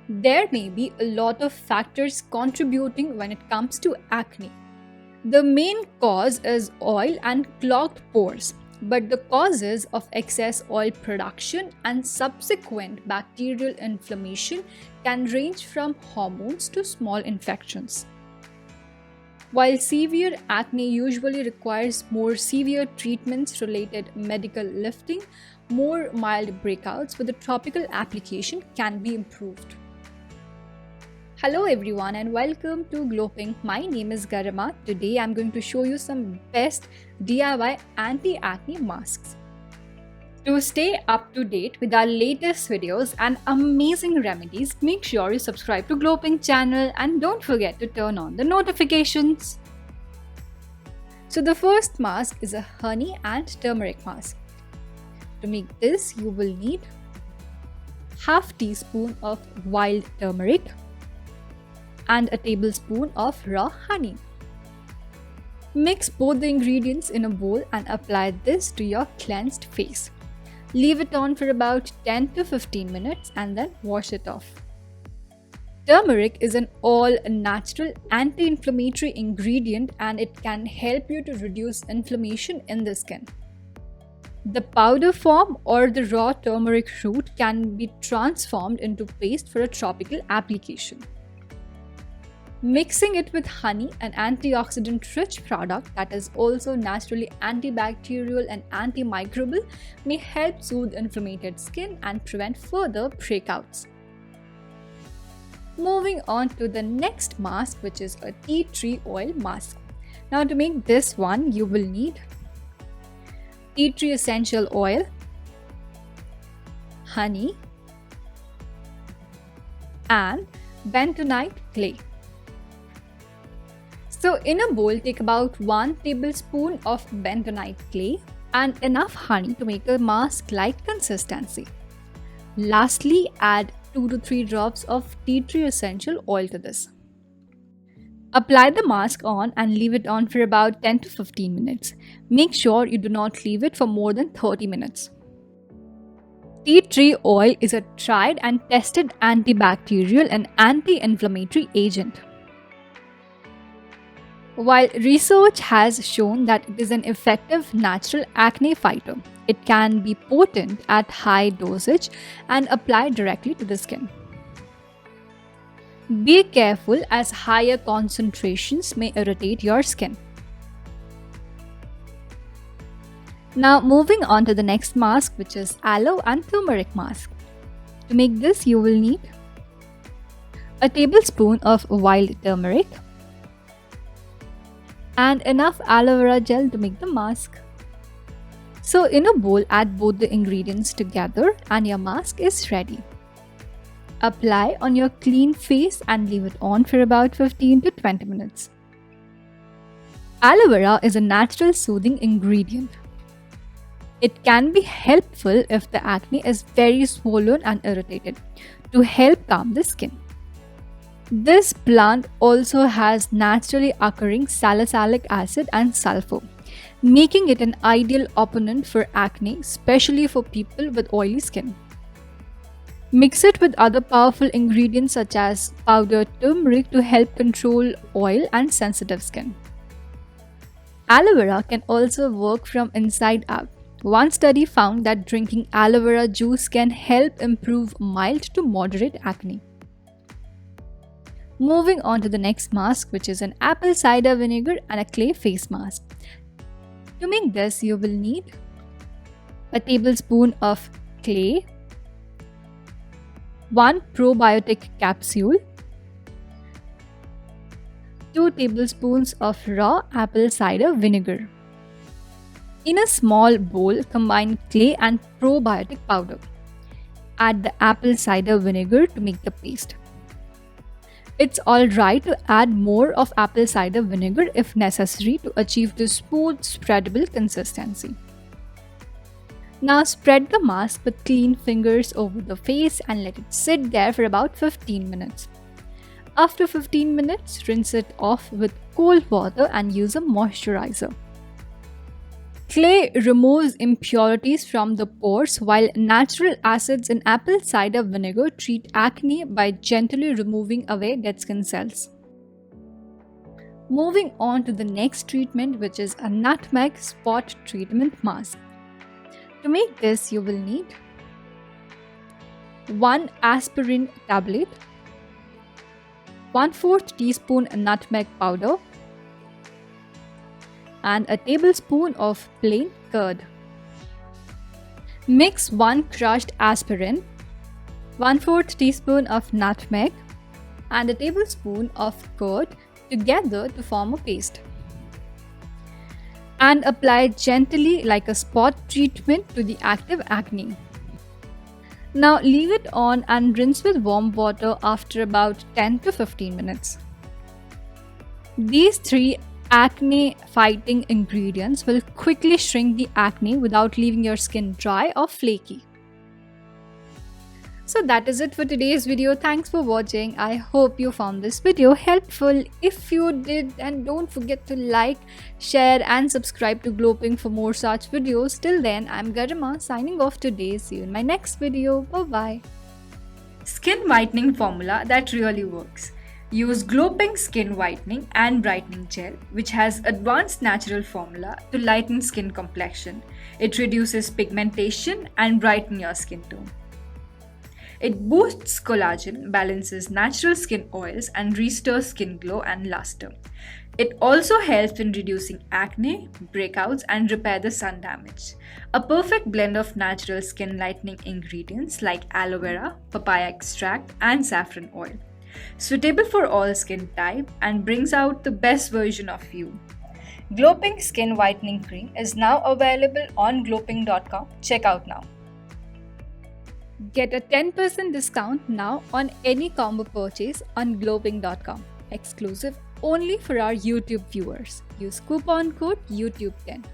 There may be a lot of factors contributing when it comes to acne. The main cause is oil and clogged pores, but the causes of excess oil production and subsequent bacterial inflammation can range from hormones to small infections. While severe acne usually requires more severe treatments related medical lifting, more mild breakouts with a topical application can be improved. Hello everyone and welcome to Glowpink. My name is Garima. Today I'm going to show you some best DIY anti-acne masks. To stay up to date with our latest videos and amazing remedies, make sure you subscribe to Glowpink channel and don't forget to turn on the notifications. So the first mask is a honey and turmeric mask. To make this, you will need half teaspoon of wild turmeric and a tablespoon of raw honey. Mix both the ingredients in a bowl and apply this to your cleansed face. Leave it on for about 10 to 15 minutes and then wash it off. Turmeric is an all-natural anti-inflammatory ingredient and it can help you to reduce inflammation in the skin. The powder form or the raw turmeric root can be transformed into paste for a topical application. Mixing it with honey, an antioxidant-rich product that is also naturally antibacterial and antimicrobial, may help soothe inflamed skin and prevent further breakouts. Moving on to the next mask, which is a tea tree oil mask. Now to make this one, you will need tea tree essential oil, honey, and bentonite clay. So in a bowl, take about 1 tablespoon of bentonite clay and enough honey to make a mask-like consistency. Lastly, add 2 to 3 drops of tea tree essential oil to this. Apply the mask on and leave it on for about 10 to 15 minutes. Make sure you do not leave it for more than 30 minutes. Tea tree oil is a tried and tested antibacterial and anti-inflammatory agent. While research has shown that it is an effective natural acne fighter, it can be potent at high dosage and applied directly to the skin. Be careful as higher concentrations may irritate your skin. Now moving on to the next mask, which is aloe and turmeric mask. To make this, you will need a tablespoon of wild turmeric and enough aloe vera gel to make the mask. So in a bowl, add both the ingredients together and your mask is ready. Apply on your clean face and leave it on for about 15 to 20 minutes. Aloe vera is a natural soothing ingredient. It can be helpful if the acne is very swollen and irritated to help calm the skin. This plant also has naturally occurring salicylic acid and sulfur, making it an ideal opponent for acne, especially for people with oily skin. Mix it with other powerful ingredients such as powdered turmeric to help control oil and sensitive skin. Aloe vera can also work from inside out. One study found that drinking aloe vera juice can help improve mild to moderate acne. Moving on to the next mask, which is an apple cider vinegar and a clay face mask. To make this, you will need a tablespoon of clay, 1 probiotic capsule, 2 tablespoons of raw apple cider vinegar. In a small bowl, combine clay and probiotic powder. Add the apple cider vinegar to make the paste. It's alright to add more of apple cider vinegar if necessary to achieve the smooth, spreadable consistency. Now spread the mask with clean fingers over the face and let it sit there for about 15 minutes. After 15 minutes, rinse it off with cold water and use a moisturizer. Clay removes impurities from the pores, while natural acids in apple cider vinegar treat acne by gently removing away dead skin cells. Moving on to the next treatment, which is a nutmeg spot treatment mask. To make this, you will need 1 aspirin tablet, 1/4 teaspoon nutmeg powder, and a tablespoon of plain curd. Mix 1 crushed aspirin, 1/4 teaspoon of nutmeg, and a tablespoon of curd together to form a paste. And apply gently like a spot treatment to the active acne. Now leave it on and rinse with warm water after about 10 to 15 minutes. These 3 acne fighting ingredients will quickly shrink the acne without leaving your skin dry or flaky. So that is it for today's video. Thanks for watching. I hope you found this video helpful. If you did, then don't forget to like, share and subscribe to Glowpink for more such videos. Till then, I'm Garima signing off today. See you in my next video. Bye-bye. Skin whitening formula that really works. Use Glowpink Skin Whitening and Brightening Gel, which has advanced natural formula to lighten skin complexion. It reduces pigmentation and brightens your skin tone. It boosts collagen, balances natural skin oils, and restores skin glow and luster. It also helps in reducing acne, breakouts, and repair the sun damage. A perfect blend of natural skin lightening ingredients like aloe vera, papaya extract, and saffron oil. Suitable for all skin type and brings out the best version of you. Glowpink Skin Whitening Cream is now available on glowpink.com. Check out now. Get a 10% discount now on any combo purchase on glowpink.com. Exclusive only for our YouTube viewers. Use coupon code YouTube10.